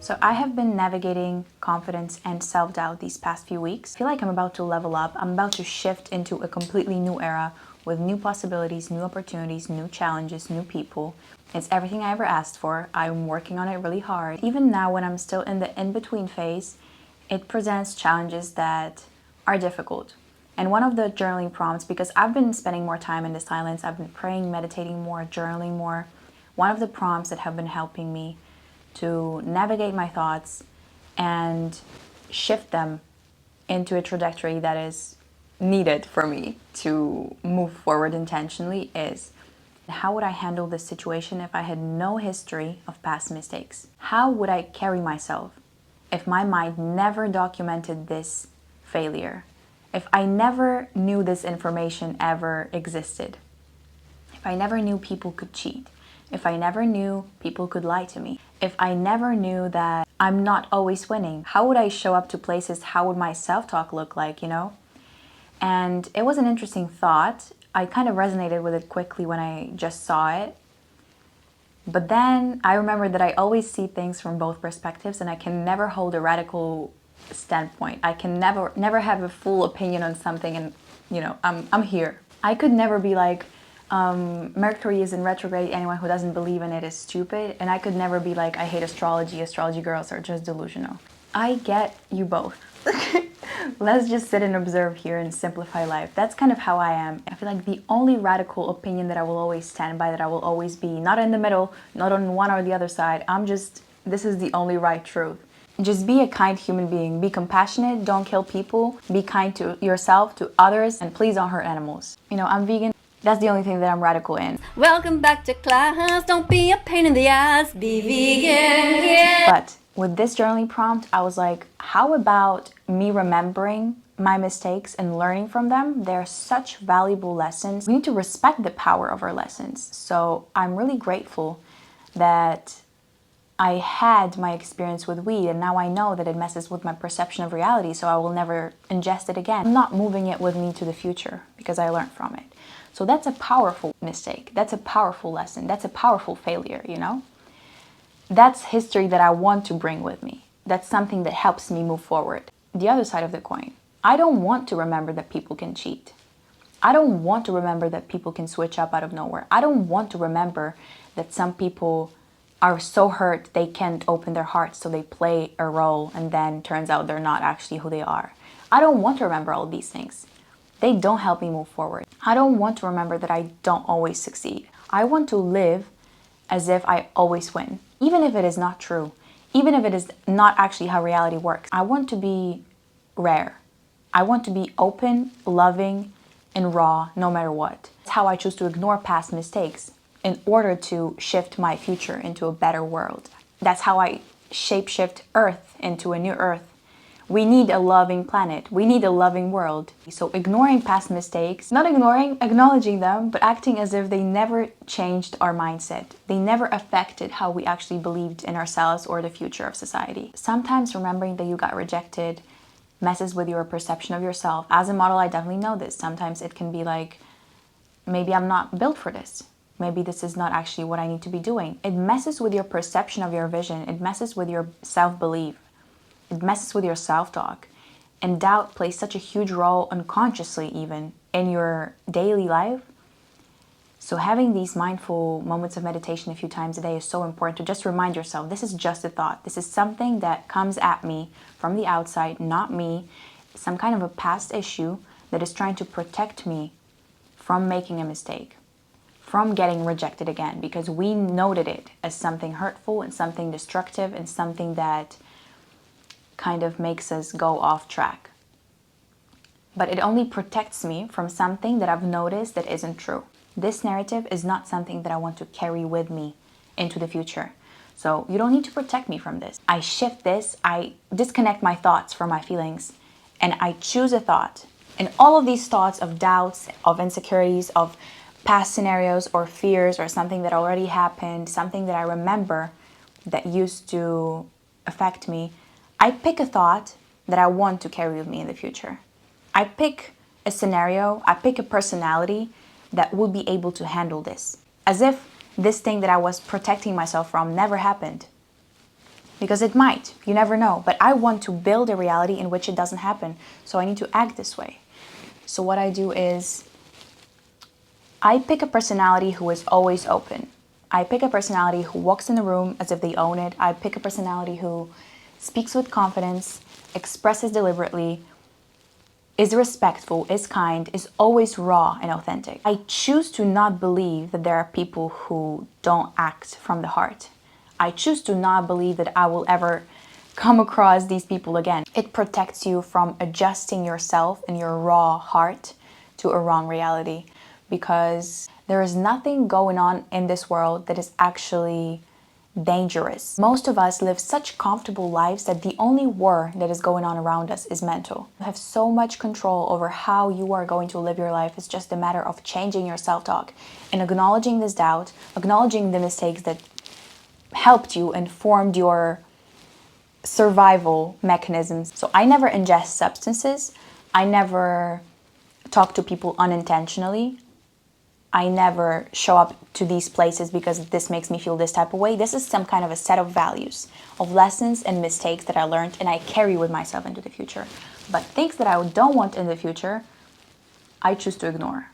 So I have been navigating confidence and self-doubt these past few weeks. I feel like I'm about to level up. I'm about to shift into a completely new era with new possibilities, new opportunities, new challenges, new people. It's everything I ever asked for. I'm working on it really hard. Even now, when I'm still in the in-between phase, it presents challenges that are difficult. And one of the journaling prompts, because I've been spending more time in the silence, I've been praying, meditating more, journaling more. One of the prompts that have been helping me to navigate my thoughts and shift them into a trajectory that is needed for me to move forward intentionally is: how would I handle this situation if I had no history of past mistakes? How would I carry myself if my mind never documented this failure? If I never knew this information ever existed? If I never knew people could cheat? If I never knew people could lie to me? If I never knew that I'm not always winning? How would I show up to places? How would my self-talk look like, And it was an interesting thought. I kind of resonated with it quickly when I just saw it. But then I remembered that I always see things from both perspectives, and I can never hold a radical standpoint. I can never have a full opinion on something, and I'm here. I could never be like, Mercury is in retrograde, anyone who doesn't believe in it is stupid. And I could never be like, I hate astrology girls are just delusional. I get you both. Let's just sit and observe here and simplify life. That's kind of how I am. I feel like the only radical opinion that I will always stand by, that I will always be not in the middle, not on one or the other side. This is the only right truth. Just be a kind human being. Be compassionate. Don't kill people. Be kind to yourself, to others, and please don't hurt animals. I'm vegan. That's the only thing that I'm radical in. Welcome back to class. Don't be a pain in the ass. Be vegan, yeah. But with this journaling prompt, I was like, how about me remembering my mistakes and learning from them? They're such valuable lessons. We need to respect the power of our lessons. So I'm really grateful that I had my experience with weed, and now I know that it messes with my perception of reality, so I will never ingest it again. I'm not moving it with me to the future because I learned from it. So that's a powerful mistake. That's a powerful lesson. That's a powerful failure, That's history that I want to bring with me. That's something that helps me move forward. The other side of the coin, I don't want to remember that people can cheat. I don't want to remember that people can switch up out of nowhere. I don't want to remember that some people are so hurt they can't open their hearts, so they play a role and then turns out they're not actually who they are. I don't want to remember all these things. They don't help me move forward. I don't want to remember that I don't always succeed. I want to live as if I always win, even if it is not true, even if it is not actually how reality works. I want to be rare. I want to be open, loving, and raw no matter what. That's how I choose to ignore past mistakes in order to shift my future into a better world. That's how I shape-shift Earth into a new Earth. We need a loving planet. We need a loving world. So ignoring past mistakes, not ignoring, acknowledging them, but acting as if they never changed our mindset. They never affected how we actually believed in ourselves or the future of society. Sometimes remembering that you got rejected messes with your perception of yourself. As a model, I definitely know this. Sometimes it can be like, maybe I'm not built for this. Maybe this is not actually what I need to be doing. It messes with your perception of your vision. It messes with your self-belief. It messes with your self-talk. And doubt plays such a huge role, unconsciously even, in your daily life. So having these mindful moments of meditation a few times a day is so important, to just remind yourself, this is just a thought. This is something that comes at me from the outside, not me. Some kind of a past issue that is trying to protect me from making a mistake, from getting rejected again, because we noted it as something hurtful and something destructive and something that kind of makes us go off track. But it only protects me from something that I've noticed that isn't true. This narrative is not something that I want to carry with me into the future. So you don't need to protect me from this. I shift this, I disconnect my thoughts from my feelings, and I choose a thought. And all of these thoughts of doubts, of insecurities, of past scenarios or fears or something that already happened, something that I remember that used to affect me, I pick a thought that I want to carry with me in the future. I pick a scenario, I pick a personality that will be able to handle this. As if this thing that I was protecting myself from never happened. because it might. You never know. But I want to build a reality in which it doesn't happen. So I need to act this way. So what I do is I pick a personality who is always open. I pick a personality who walks in the room as if they own it. I pick a personality who speaks with confidence, expresses deliberately, is respectful, is kind, is always raw and authentic. I choose to not believe that there are people who don't act from the heart. I choose to not believe that I will ever come across these people again. It protects you from adjusting yourself and your raw heart to a wrong reality, because there is nothing going on in this world that is actually dangerous. Most of us live such comfortable lives that the only war that is going on around us is mental. You have so much control over how you are going to live your life. It's just a matter of changing your self-talk and acknowledging this doubt, acknowledging the mistakes that helped you and formed your survival mechanisms. So I never ingest substances. I never talk to people unintentionally. I never show up to these places because this makes me feel this type of way. This is some kind of a set of values, of lessons and mistakes that I learned and I carry with myself into the future. But things that I don't want in the future, I choose to ignore.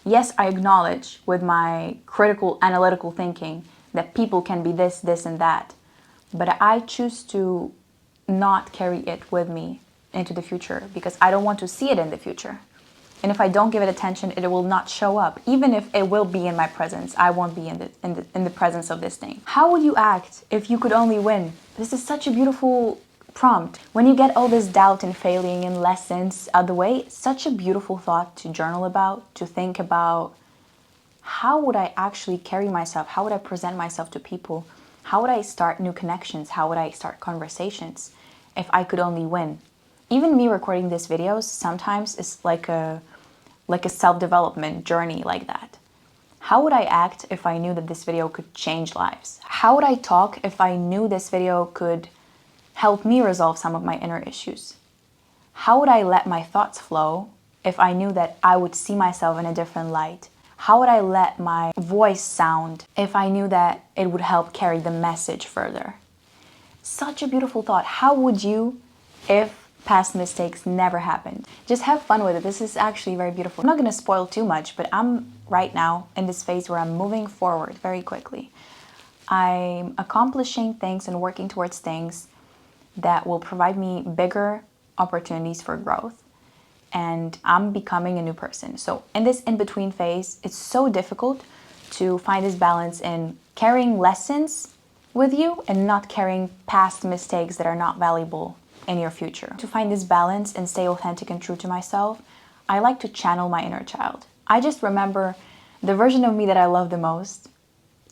Yes, I acknowledge with my critical, analytical thinking that people can be this, this, and that. But I choose to not carry it with me into the future because I don't want to see it in the future. And if I don't give it attention, it will not show up. Even if it will be in my presence, I won't be in the presence of this thing. How would you act if you could only win? This is such a beautiful prompt. When you get all this doubt and failing and lessons out of the way, such a beautiful thought to journal about, to think about. How would I actually carry myself? How would I present myself to people? How would I start new connections? How would I start conversations if I could only win? Even me recording these videos sometimes is like a self-development journey like that. How would I act if I knew that this video could change lives? How would I talk if I knew this video could help me resolve some of my inner issues? How would I let my thoughts flow if I knew that I would see myself in a different light? How would I let my voice sound if I knew that it would help carry the message further? Such a beautiful thought. How would you if past mistakes never happened? Just have fun with it. This is actually very beautiful. I'm not going to spoil too much, but I'm right now in this phase where I'm moving forward very quickly. I'm accomplishing things and working towards things that will provide me bigger opportunities for growth. And I'm becoming a new person. So in this in-between phase, it's so difficult to find this balance in carrying lessons with you and not carrying past mistakes that are not valuable in your future. To find this balance and stay authentic and true to myself, I like to channel my inner child. I just remember the version of me that I love the most.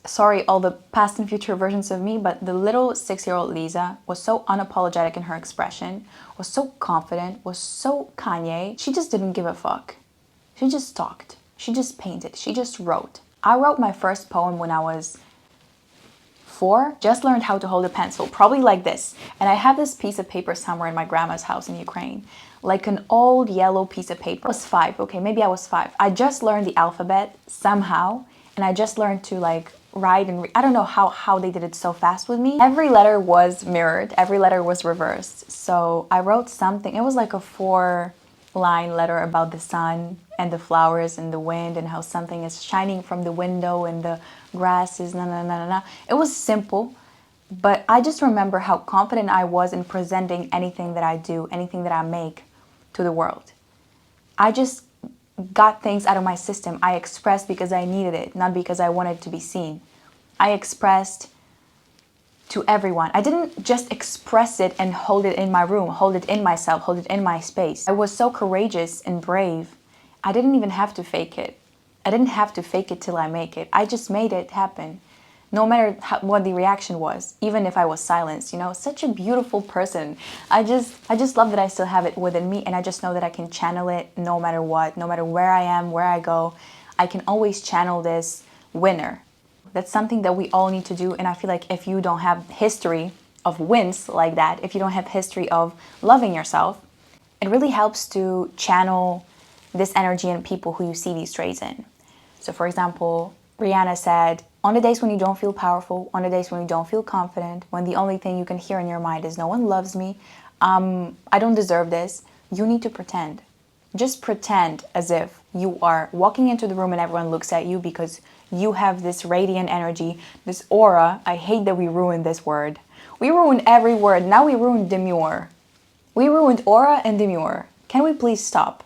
Sorry, all the past and future versions of me, but the little 6-year-old Lisa was so unapologetic in her expression, was so confident, was so Kanye. She just didn't give a fuck. She just talked. She just painted. She just wrote. I wrote my first poem when I was 4, just learned how to hold a pencil, probably like this. And I have this piece of paper somewhere in my grandma's house in Ukraine, like an old yellow piece of paper. I was 5, okay, maybe I was 5. I just learned the alphabet somehow, and I just learned to like write and I don't know how they did it so fast with me. Every letter was mirrored, every letter was reversed. So I wrote something, it was like a 4-line letter about the sun and the flowers and the wind and how something is shining from the window and the grass is na na na na na. It was simple, but I just remember how confident I was in presenting anything that I do, anything that I make to the world. I just got things out of my system. I expressed because I needed it, not because I wanted to be seen. I expressed to everyone. I didn't just express it and hold it in my room, hold it in myself, hold it in my space. I was so courageous and brave. I didn't even have to fake it. I didn't have to fake it till I make it. I just made it happen. No matter what the reaction was, even if I was silenced, you know, such a beautiful person. I just love that I still have it within me, and I just know that I can channel it no matter what, no matter where I am, where I go. I can always channel this winner. That's something that we all need to do, and I feel like if you don't have history of wins like that, if you don't have history of loving yourself, it really helps to channel this energy in people who you see these traits in. So for example, Rihanna said, On the days when you don't feel powerful, on the days when you don't feel confident, when the only thing you can hear in your mind is no one loves me, I don't deserve this, you need to pretend. Just pretend as if you are walking into the room and everyone looks at you because you have this radiant energy, this aura. I hate that we ruined this word. We ruined every word. Now we ruined demure. We ruined aura and demure. Can we please stop?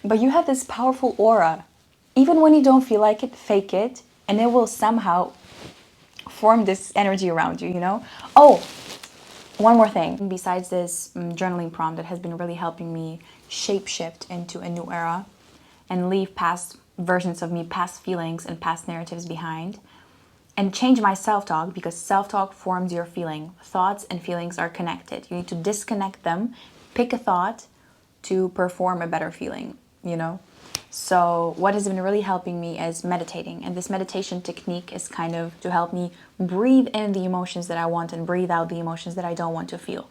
But you have this powerful aura. Even when you don't feel like it, fake it, and it will somehow form this energy around you, you know? Oh, one more thing. Besides this journaling prompt that has been really helping me shapeshift into a new era and leave past versions of me, past feelings and past narratives behind, and change my self-talk, because self-talk forms your feeling. Thoughts and feelings are connected. You need to disconnect them, pick a thought to perform a better feeling, you know? So what has been really helping me is meditating. And this meditation technique is kind of to help me breathe in the emotions that I want and breathe out the emotions that I don't want to feel.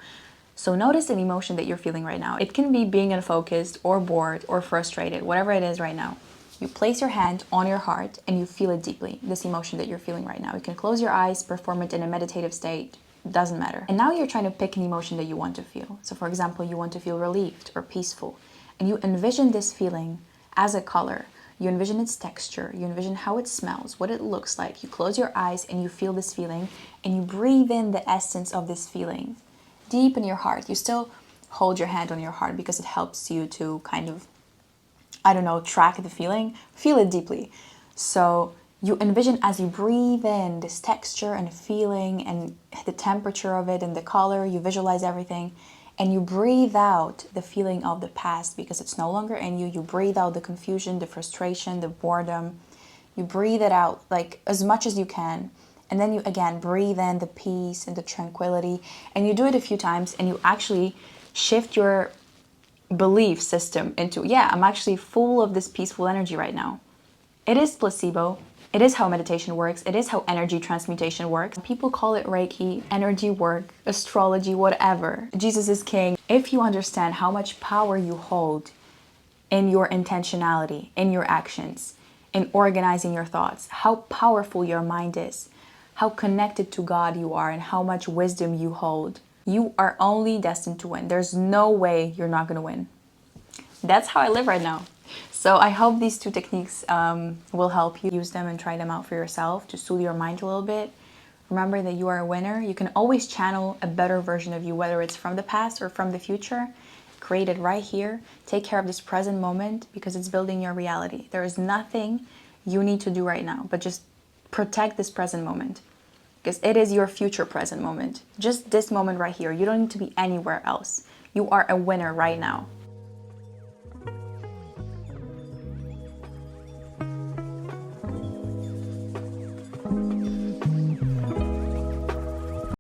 So notice an emotion that you're feeling right now. It can be being unfocused or bored or frustrated, whatever it is right now. You place your hand on your heart and you feel it deeply, this emotion that you're feeling right now. You can close your eyes, perform it in a meditative state, doesn't matter. And now you're trying to pick an emotion that you want to feel. So for example, you want to feel relieved or peaceful. And you envision this feeling as a color. You envision its texture, you envision how it smells, what it looks like. You close your eyes and you feel this feeling and you breathe in the essence of this feeling deep in your heart. You still hold your hand on your heart because it helps you to kind of, I don't know, track the feeling, feel it deeply. So you envision as you breathe in this texture and feeling and the temperature of it and the color, you visualize everything, and you breathe out the feeling of the past because it's no longer in you. You breathe out the confusion, the frustration, the boredom. You breathe it out like as much as you can. And then you again breathe in the peace and the tranquility. And you do it a few times and you actually shift your belief system into, yeah, I'm actually full of this peaceful energy right now. It is placebo. It is how meditation works. It is how energy transmutation works. People call it Reiki, energy work, astrology, whatever. Jesus is king. If you understand how much power you hold in your intentionality, in your actions, in organizing your thoughts, how powerful your mind is, how connected to God you are, and how much wisdom you hold, you are only destined to win. There's no way you're not going to win. That's how I live right now. So I hope these two techniques will help you. Use them and try them out for yourself to soothe your mind a little bit. Remember that you are a winner. You can always channel a better version of you, whether it's from the past or from the future. Create it right here. Take care of this present moment because it's building your reality. There is nothing you need to do right now, but just protect this present moment because it is your future present moment. Just this moment right here. You don't need to be anywhere else. You are a winner right now.